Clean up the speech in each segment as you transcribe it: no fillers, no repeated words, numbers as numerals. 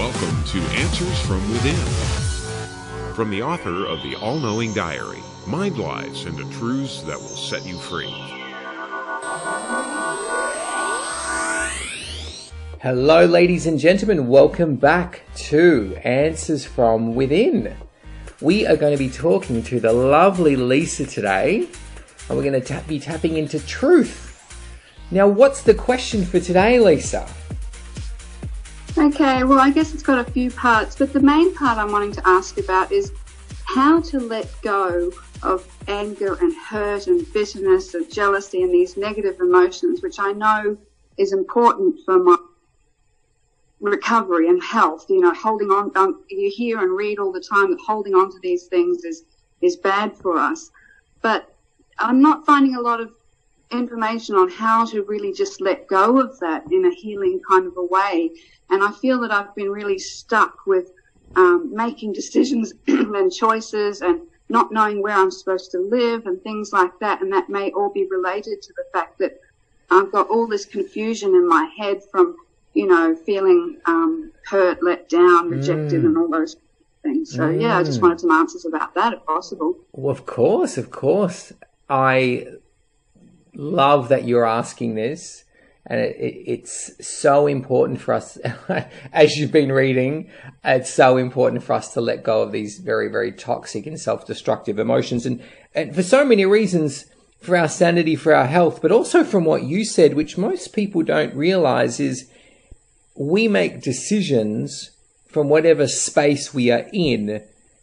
Welcome to Answers from Within. From the author of the All-Knowing Diary, Mind Lies into Truths that will set you free. Hello, ladies and gentlemen. Welcome back to Answers from Within. We are going to be talking to the lovely Lisa today, and we're going to be tapping into truth. Now, what's the question for today, Lisa? Okay, well, I guess it's got a few parts, but the main part I'm wanting to ask about is how to let go of anger and hurt and bitterness and jealousy and these negative emotions, which I know is important for my recovery and health. You know, holding on, you hear and read all the time that holding on to these things is bad for us. But I'm not finding a lot of information on how to really just let go of that in a healing kind of a way. And I feel that I've been really stuck with making decisions and choices and not knowing where I'm supposed to live and things like that. And that may all be related to the fact that I've got all this confusion in my head from, you know, feeling hurt, let down, rejected and all those things. So, yeah, I just wanted some answers about that if possible. Well, of course. I love that you're asking this, and it's so important for us. As you've been reading, it's so important for us to let go of these very, very toxic and self-destructive emotions, and for so many reasons, for our sanity, for our health, but also from what you said, which most people don't realize, is we make decisions from whatever space we are in.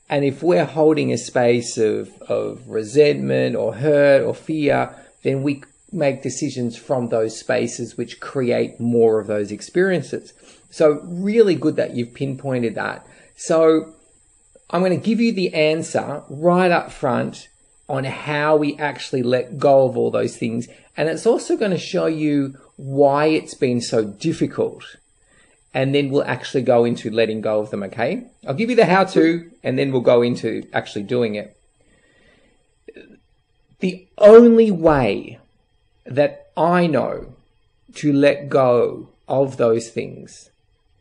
And if we're holding a space of resentment or hurt or fear, then we make decisions from those spaces which create more of those experiences. So really good that you've pinpointed that. So I'm going to give you the answer right up front on how we actually let go of all those things. And it's also going to show you why it's been so difficult. And then we'll actually go into letting go of them, okay? I'll give you the how-to, and then we'll go into actually doing it. The only way that I know to let go of those things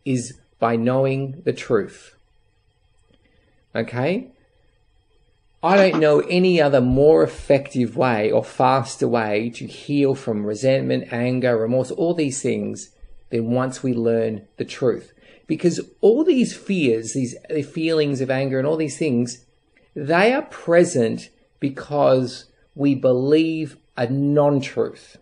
is by knowing the truth, okay? I don't know any other more effective way or faster way to heal from resentment, anger, remorse, all these things than once we learn the truth. Because all these fears, these feelings of anger and all these things, they are present because we believe a non-truth.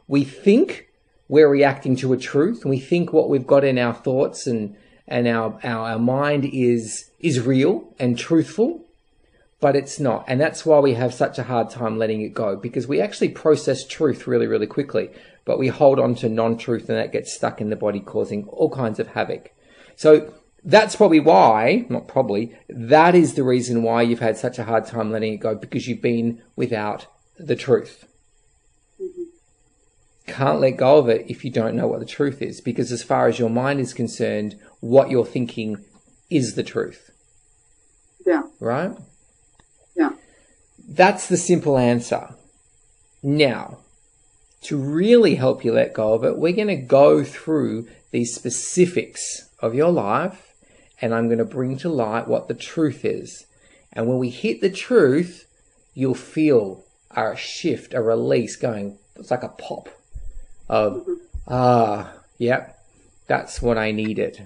We think we're reacting to a truth, and we think what we've got in our thoughts and our mind is real and truthful, but it's not. And that's why we have such a hard time letting it go, because we actually process truth really, really quickly, but we hold on to non-truth, and that gets stuck in the body, causing all kinds of havoc. So that's probably why, not probably, that is the reason why you've had such a hard time letting it go, because you've been without the truth. Can't let go of it if you don't know what the truth is, because as far as your mind is concerned, what you're thinking is the truth. Yeah. Right? Yeah. That's the simple answer. Now, to really help you let go of it, we're going to go through these specifics of your life, and I'm going to bring to light what the truth is. And when we hit the truth, you'll feel a shift, a release going. It's like a pop of, yep, that's what I needed.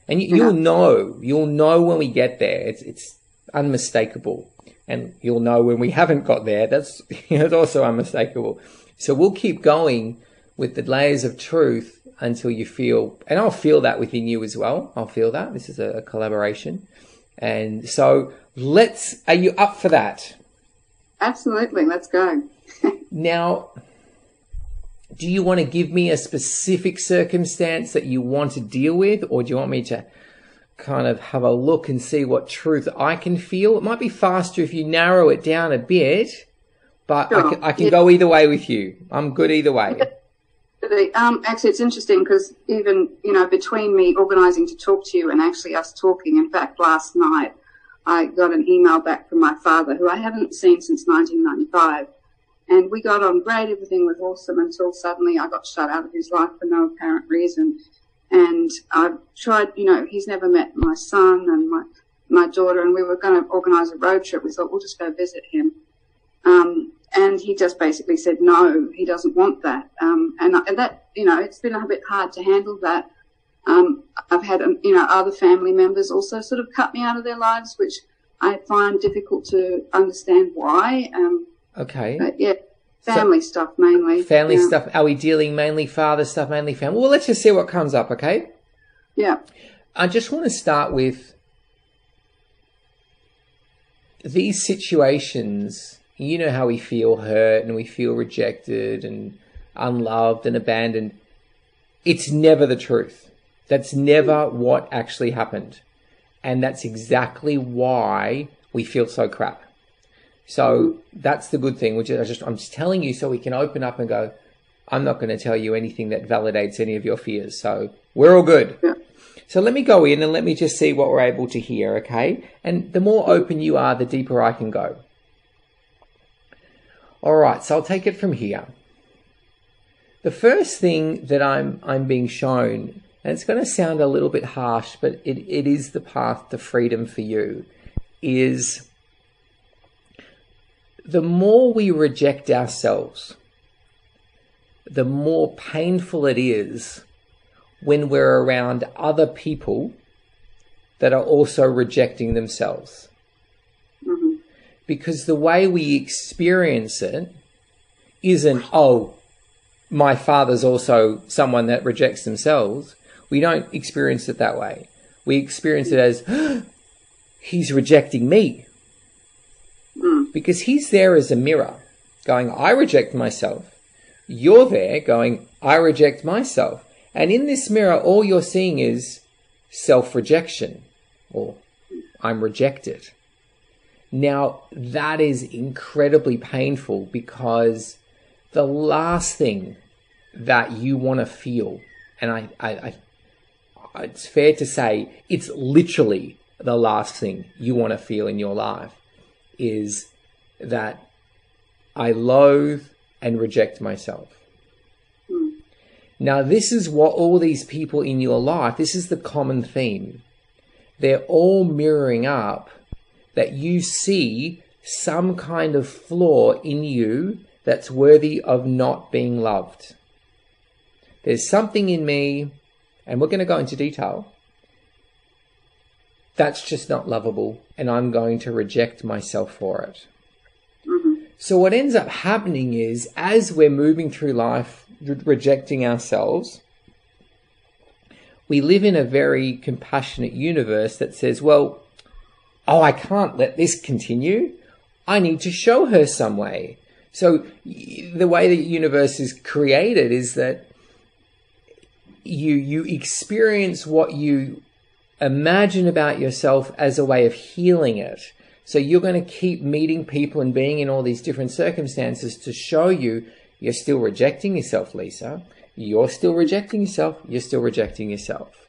And you'll know when we get there. It's unmistakable. And you'll know when we haven't got there. That's it's also unmistakable. So we'll keep going with the layers of truth until you feel, and I'll feel that within you as well. I'll feel that. This is a collaboration. And so are you up for that? Absolutely. Let's go. Now, do you want to give me a specific circumstance that you want to deal with, or do you want me to kind of have a look and see what truth I can feel? It might be faster if you narrow it down a bit, but sure. I can go either way with you. I'm good either way. Actually, it's interesting because even, you know, between me organising to talk to you and actually us talking, in fact, last night, I got an email back from my father, who I haven't seen since 1995. And we got on great, everything was awesome, until suddenly I got shut out of his life for no apparent reason. And I've tried, he's never met my son and my daughter, and we were going to organise a road trip. We thought we'll just go visit him. And he just basically said, no, he doesn't want that. And that, it's been a bit hard to handle that. I've had, other family members also sort of cut me out of their lives, which I find difficult to understand why. Okay. But yeah, family stuff mainly. Family stuff. Are we dealing mainly father stuff, mainly family? Well, let's just see what comes up, okay? Yeah. I just want to start with these situations. You know how we feel hurt and we feel rejected and unloved and abandoned. It's never the truth. That's never what actually happened. And that's exactly why we feel so crap. So that's the good thing, which is I'm just telling you so we can open up and go, I'm not going to tell you anything that validates any of your fears. So we're all good. Yeah. So let me go in and let me just see what we're able to hear, okay? And the more open you are, the deeper I can go. All right, so I'll take it from here. The first thing that I'm being shown, and it's going to sound a little bit harsh, but it is the path to freedom for you, is the more we reject ourselves, the more painful it is when we're around other people that are also rejecting themselves. Mm-hmm. Because the way we experience it isn't, oh, my father's also someone that rejects themselves. We don't experience it that way. We experience it as, he's rejecting me. Because he's there as a mirror, going, I reject myself. You're there going, I reject myself. And in this mirror, all you're seeing is self-rejection, or I'm rejected. Now, that is incredibly painful, because the last thing that you want to feel, and it's fair to say it's literally the last thing you want to feel in your life, is that I loathe and reject myself. Now, this is what all these people in your life, this is the common theme. They're all mirroring up that you see some kind of flaw in you that's worthy of not being loved. There's something in me, and we're going to go into detail, that's just not lovable, and I'm going to reject myself for it. Mm-hmm. So what ends up happening is, as we're moving through life, rejecting ourselves, we live in a very compassionate universe that says, well, oh, I can't let this continue. I need to show her some way. So the way the universe is created is that you experience what you imagine about yourself as a way of healing it. So you're going to keep meeting people and being in all these different circumstances to show you you're still rejecting yourself, Lisa. You're still rejecting yourself. You're still rejecting yourself.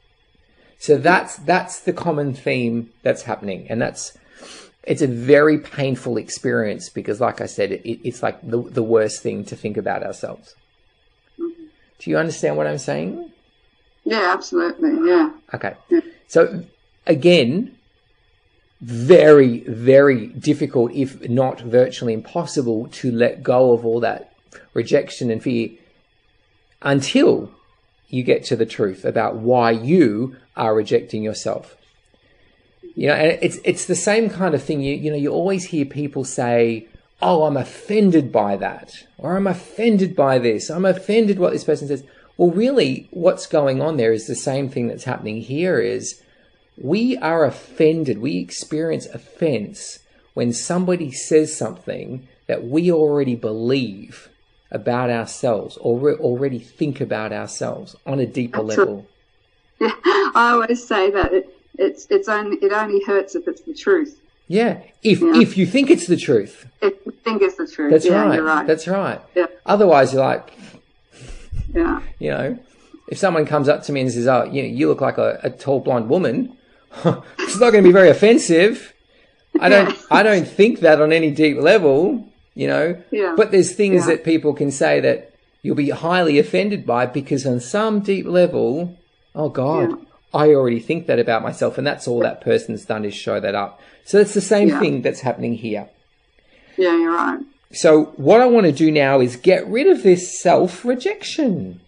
So that's the common theme that's happening. And it's a very painful experience, because, like I said, it's like the worst thing to think about ourselves. Mm-hmm. Do you understand what I'm saying? Yeah, absolutely. Yeah. Okay. Yeah. So again, very, very difficult, if not virtually impossible, to let go of all that rejection and fear until you get to the truth about why you are rejecting yourself. You know, and it's the same kind of thing. You always hear people say, oh, I'm offended by that, or I'm offended by this, I'm offended what this person says. Well, really, what's going on there is the same thing that's happening here. Is we are offended, we experience offense when somebody says something that we already believe about ourselves, or already think about ourselves on a deeper level. Yeah, I always say that it only hurts if it's the truth. Yeah, if you think it's the truth. If you think it's the truth. That's right. You're right. That's right. Yeah. Otherwise, you're like, yeah. You know, if someone comes up to me and says, "Oh, you look like a tall blonde woman," it's not going to be very offensive. I don't think that on any deep level. You know, yeah. But there's things that people can say that you'll be highly offended by, because on some deep level, Oh God, Yeah. I already think that about myself, and that's all that person's done is show that up. So it's the same thing that's happening here. Yeah, you're right. So what I want to do now is get rid of this self-rejection.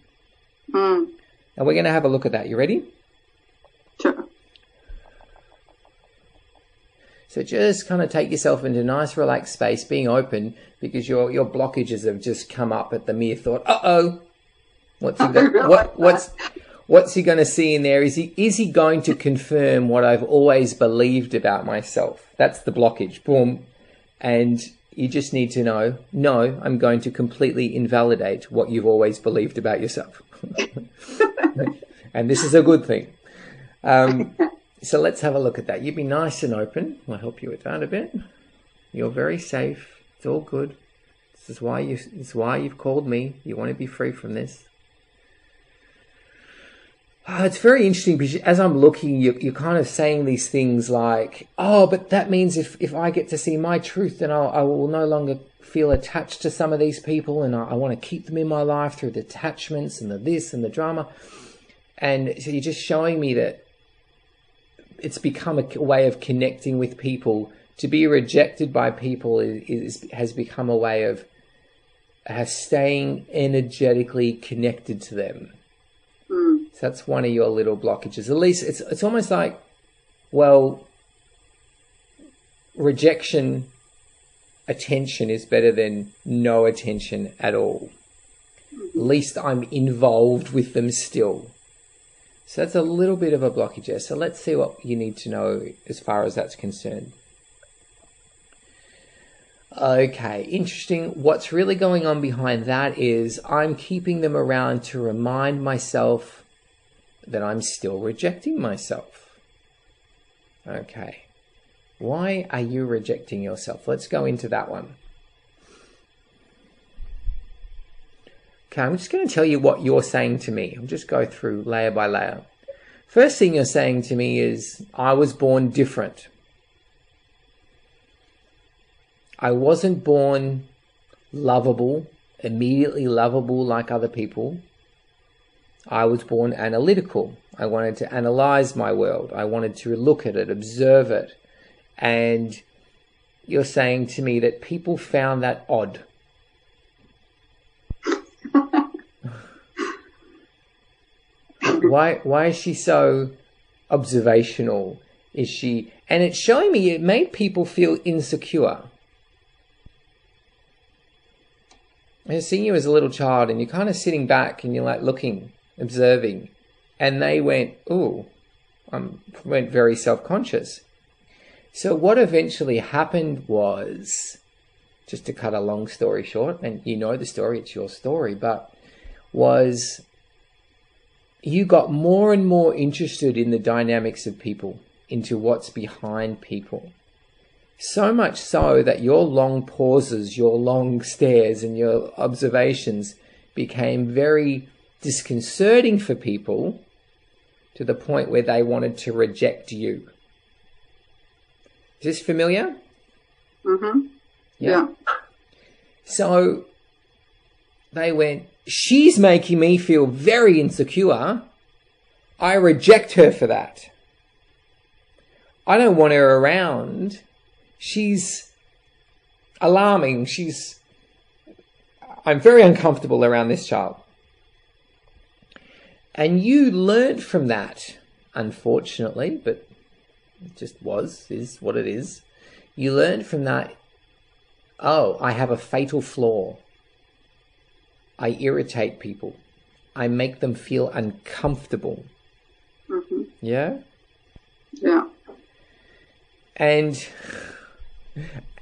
Mm. And we're going to have a look at that. You ready? Sure. So just kind of take yourself into a nice relaxed space, being open, because your blockages have just come up at the mere thought, uh-oh, what's he going to see in there? Is he going to confirm what I've always believed about myself? That's the blockage. Boom. And you just need to know, no, I'm going to completely invalidate what you've always believed about yourself. And this is a good thing. So let's have a look at that. You be nice and open. I'll help you with that a bit. You're very safe. It's all good. This is why you've called me. You want to be free from this. It's very interesting because as I'm looking, you're kind of saying these things like, oh, but that means if I get to see my truth, then I will no longer feel attached to some of these people, and I want to keep them in my life through the attachments and the this and the drama. And so you're just showing me that it's become a way of connecting with people. To be rejected by people has become a way of staying energetically connected to them. Mm. So that's one of your little blockages. At least it's almost like, well, rejection, attention is better than no attention at all. At least I'm involved with them still. So that's a little bit of a blockage there. So let's see what you need to know as far as that's concerned. Okay, interesting. What's really going on behind that is I'm keeping them around to remind myself that I'm still rejecting myself. Okay. Why are you rejecting yourself? Let's go into that one. Okay, I'm just going to tell you what you're saying to me. I'll just go through layer by layer. First thing you're saying to me is, I was born different. I wasn't born lovable, immediately lovable like other people. I was born analytical. I wanted to analyze my world. I wanted to look at it, observe it. And you're saying to me that people found that odd. Why is she so observational? Is she? And it's showing me it made people feel insecure. I was seeing you as a little child, and you're kind of sitting back, and you're like looking, observing, and they went, "Ooh," went very self-conscious. So what eventually happened was, just to cut a long story short, and you know the story, it's your story, but was you got more and more interested in the dynamics of people, into what's behind people. So much so that your long pauses, your long stares and your observations became very disconcerting for people to the point where they wanted to reject you. Is this familiar? Mm-hmm. Yeah. So they went, she's making me feel very insecure. I reject her for that. I don't want her around. She's alarming. I'm very uncomfortable around this child. And you learnt from that, unfortunately, but it just is what it is. You learned from that, oh, I have a fatal flaw. I irritate people. I make them feel uncomfortable. Mm-hmm. Yeah? Yeah. And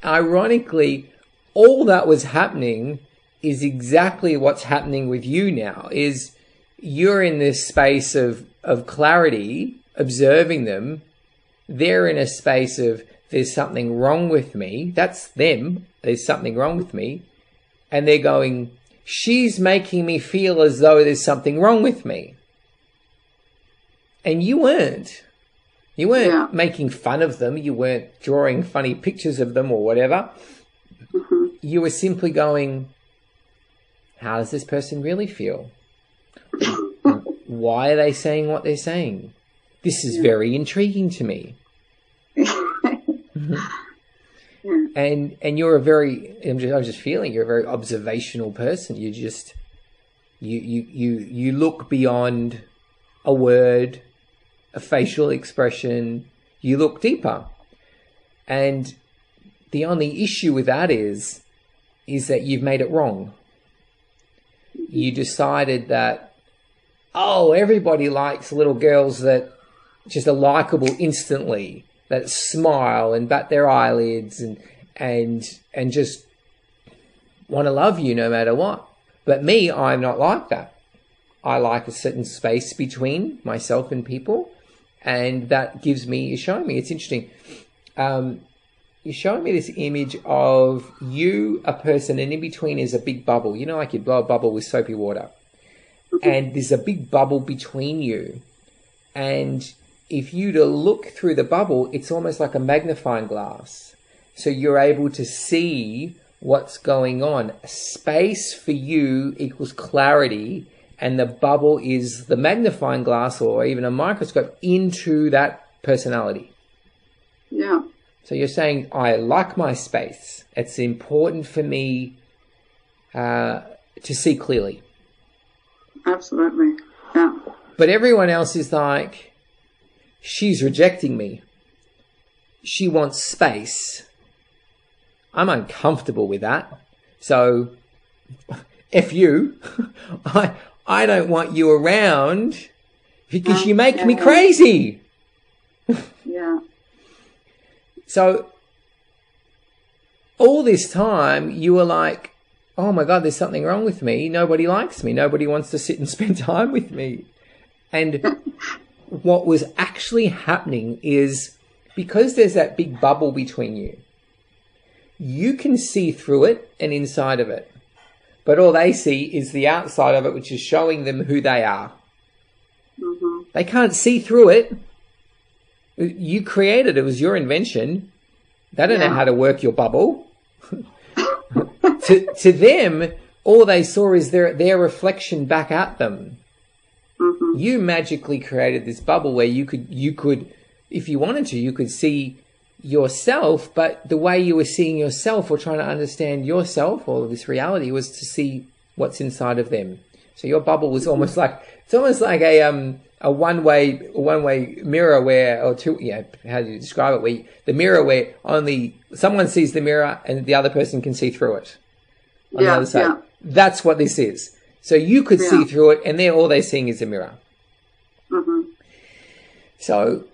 ironically, all that was happening is exactly what's happening with you now, is you're in this space of clarity, observing them. They're in a space of, there's something wrong with me. That's them. There's something wrong with me. And they're going, she's making me feel as though there's something wrong with me. And you weren't. You weren't making fun of them. You weren't drawing funny pictures of them or whatever. Mm-hmm. You were simply going, how does this person really feel? why are they saying what they're saying? This is very intriguing to me. And you're I'm just feeling you're a very observational person. You just you look beyond a word, a facial expression. You look deeper. And the only issue with that is that you've made it wrong. You decided that, everybody likes little girls that just are likable instantly, that smile and bat their eyelids and just want to love you no matter what. But me, I'm not like that. I like a certain space between myself and people, and that gives me, you're showing me, it's interesting. You're showing me this image of you, a person, and in between is a big bubble. You know, like you blow a bubble with soapy water. And there's a big bubble between you. And if you to look through the bubble, it's almost like a magnifying glass. So you're able to see what's going on. Space for you equals clarity, and the bubble is the magnifying glass or even a microscope into that personality. Yeah. So you're saying, I like my space. It's important for me to see clearly. Absolutely. Yeah. But everyone else is like, she's rejecting me. She wants space. I'm uncomfortable with that. So, F you. I don't want you around because you make me crazy. Yeah. So, all this time, you were like, oh my God, there's something wrong with me. Nobody likes me. Nobody wants to sit and spend time with me. And what was actually happening is, because there's that big bubble between you, you can see through it and inside of it. But all they see is the outside of it, which is showing them who they are. Mm-hmm. They can't see through it. You created it. It was your invention. They don't know how to work your bubble. To them, all they saw is their reflection back at them. Mm-hmm. You magically created this bubble where you could, if you wanted to, you could see yourself, but the way you were seeing yourself or trying to understand yourself or this reality was to see what's inside of them. So your bubble was almost like a one-way mirror where, how do you describe it? Where the mirror where only someone sees the mirror and the other person can see through it. On the other side. Yeah. That's what this is. So you could see through it, and all they're seeing is a mirror. Mm-hmm. So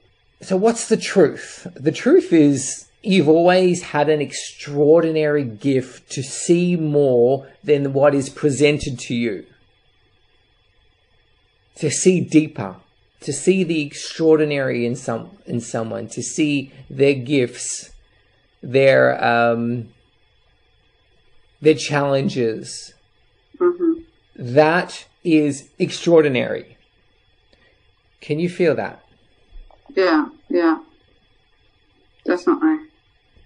what's the truth? The truth is you've always had an extraordinary gift to see more than what is presented to you. To see deeper, to see the extraordinary in someone, to see their gifts, their challenges. Mm-hmm. That is extraordinary. Can you feel that? Yeah, definitely.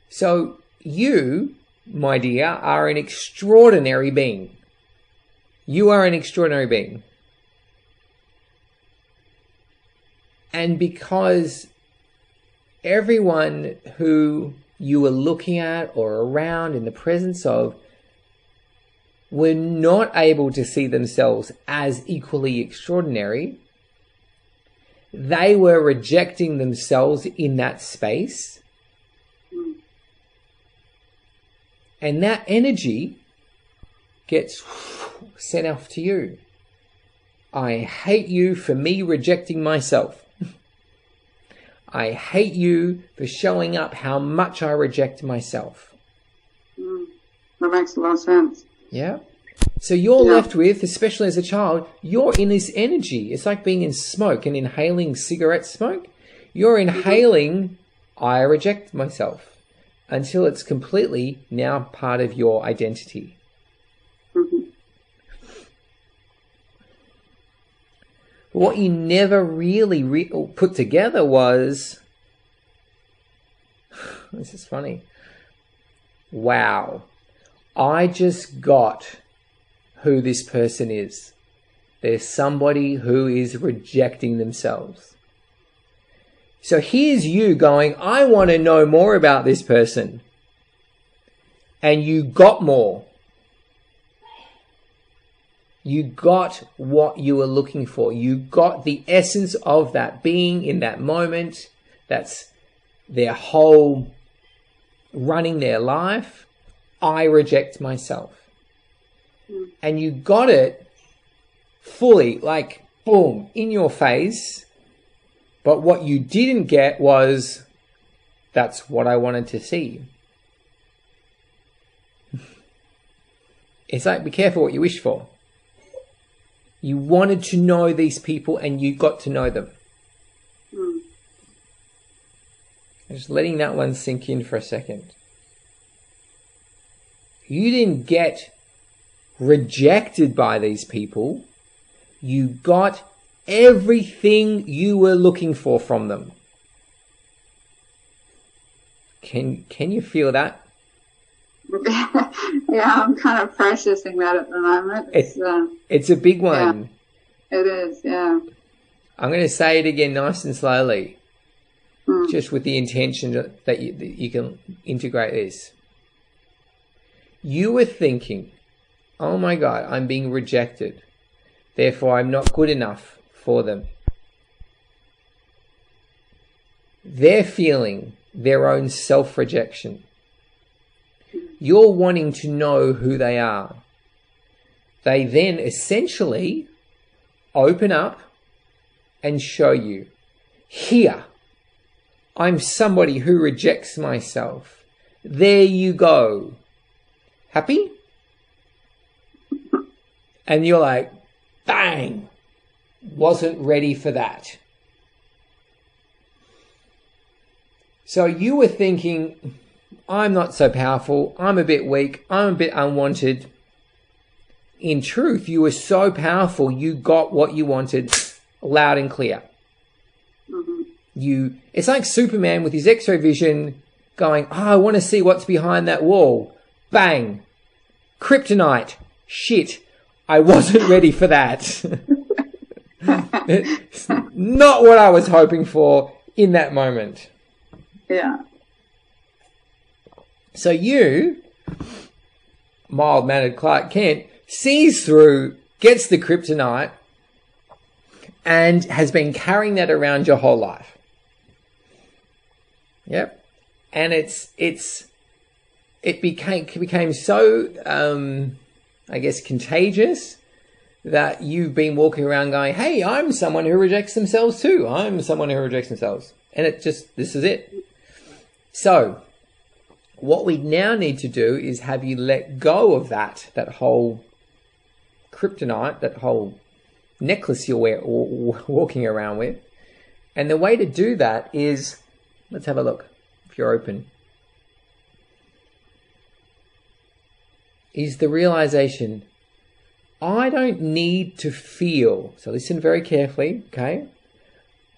So you, my dear, are an extraordinary being. You are an extraordinary being. And because everyone who you were looking at or around in the presence of were not able to see themselves as equally extraordinary, they were rejecting themselves in that space. And that energy gets sent off to you. I hate you for me rejecting myself. I hate you for showing up how much I reject myself. That makes a lot of sense. Yeah. So you're left with, especially as a child, you're in this energy. It's like being in smoke and inhaling cigarette smoke. You're inhaling, I reject myself, until it's completely now part of your identity. Mm-hmm. But what you never really put together was, this is funny, wow, I just got who this person is. There's somebody who is rejecting themselves. So here's you going, I want to know more about this person. And you got more. You got what you were looking for. You got the essence of that being in that moment. That's their whole running their life. I reject myself. And you got it fully, like, boom, in your face. But what you didn't get was, that's what I wanted to see. It's like, be careful what you wish for. You wanted to know these people and you got to know them. Just letting that one sink in for a second. You didn't get rejected by these people. You got everything you were looking for from them. Can you feel that? Yeah, I'm kind of processing that at the moment. It's a big one. Yeah, it is, yeah. I'm going to say it again nice and slowly, just with the intention that you can integrate this. You were thinking, oh my God, I'm being rejected. Therefore, I'm not good enough for them. They're feeling their own self-rejection. You're wanting to know who they are. They then essentially open up and show you, here, I'm somebody who rejects myself. There you go. Happy? And you're like, bang, wasn't ready for that. So you were thinking, I'm not so powerful, I'm a bit weak, I'm a bit unwanted. In truth, you were so powerful, you got what you wanted loud and clear. It's like Superman with his X-ray vision going, oh, I want to see what's behind that wall. Bang. Kryptonite. Shit. I wasn't ready for that. It's not what I was hoping for in that moment. Yeah. So you, mild-mannered Clark Kent, sees through, gets the kryptonite, and has been carrying that around your whole life. Yep. And it became so, I guess, contagious that you've been walking around going, hey, I'm someone who rejects themselves too. I'm someone who rejects themselves. And this is it. So what we now need to do is have you let go of that whole kryptonite, that whole necklace you're walking around with. And the way to do that is, let's have a look, if you're open, is the realization, I don't need to feel, so listen very carefully, okay?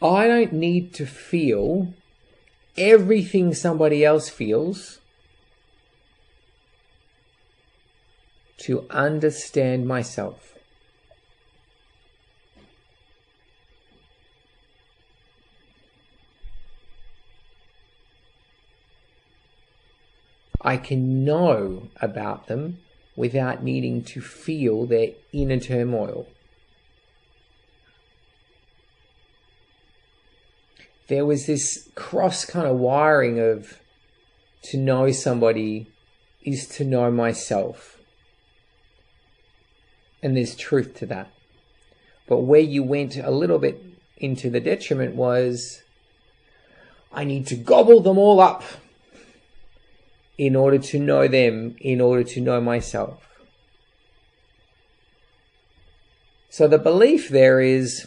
I don't need to feel everything somebody else feels to understand myself. I can know about them without needing to feel their inner turmoil. There was this cross kind of wiring of, to know somebody is to know myself. And there's truth to that. But where you went a little bit into the detriment was, I need to gobble them all up in order to know them, in order to know myself. So the belief there is,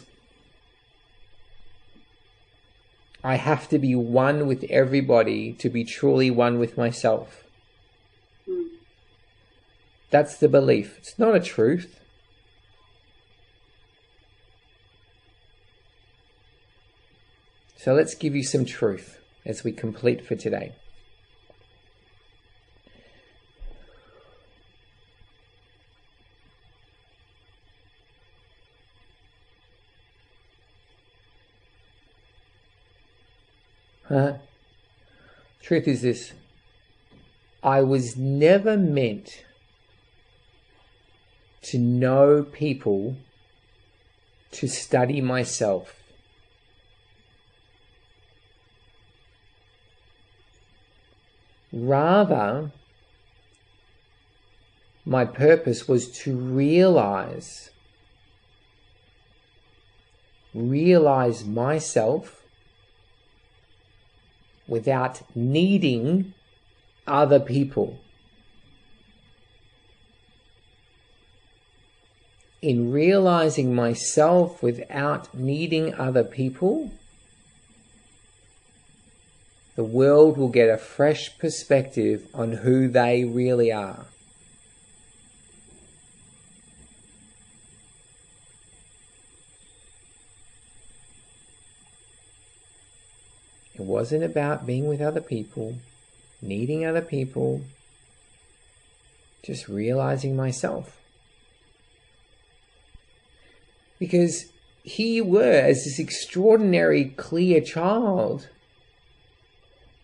I have to be one with everybody to be truly one with myself. That's the belief. It's not a truth. So let's give you some truth as we complete for today. Truth is this: I was never meant to know people to study myself. Rather, my purpose was to realize myself without needing other people. In realizing myself without needing other people, the world will get a fresh perspective on who they really are. It wasn't about being with other people, needing other people, just realizing myself. Because here you were as this extraordinary, clear child.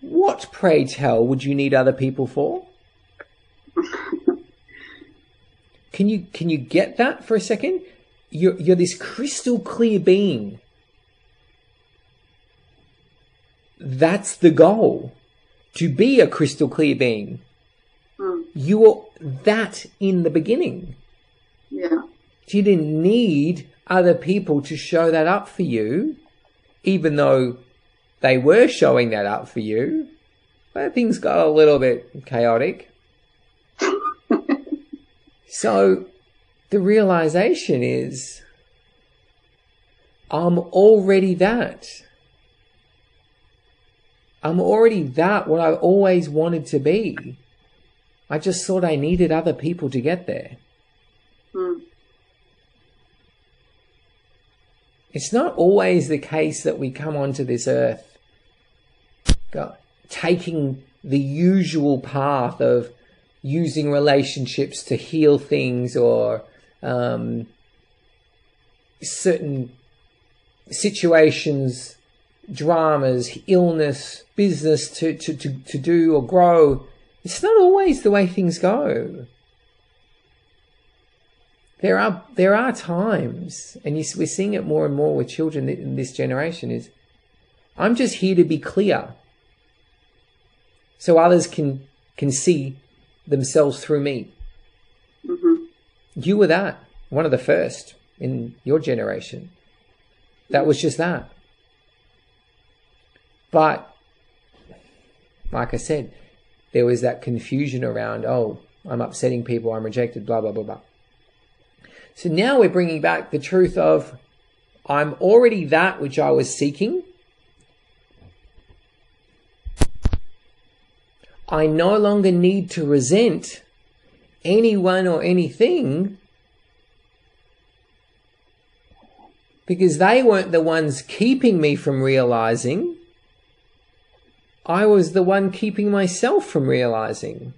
What, pray tell, would you need other people for? Can you get that for a second? You're this crystal clear being. That's the goal. To be a crystal clear being. You were that in the beginning. Yeah. You didn't need other people to show that up for you, even though they were showing that up for you. But things got a little bit chaotic. So the realization is, I'm already that. I'm already that what I always wanted to be. I just thought I needed other people to get there. It's not always the case that we come onto this earth taking the usual path of using relationships to heal things, or certain situations, dramas, illness, business to do or grow. It's not always the way things go. There are times, and we're seeing it more and more with children in this generation, is I'm just here to be clear so others can see themselves through me. You were that, one of the first in your generation. That was just that. But, like I said, there was that confusion around, oh, I'm upsetting people, I'm rejected, blah, blah, blah, blah. So now we're bringing back the truth of, I'm already that which I was seeking. I no longer need to resent anyone or anything, because they weren't the ones keeping me from realizing. I was the one keeping myself from realizing.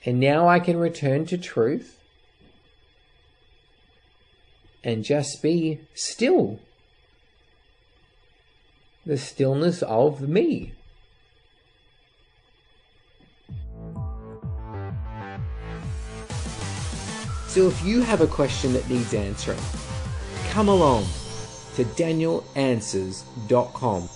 And now I can return to truth and just be still. The stillness of me. So if you have a question that needs answering, come along to danielanswers.com.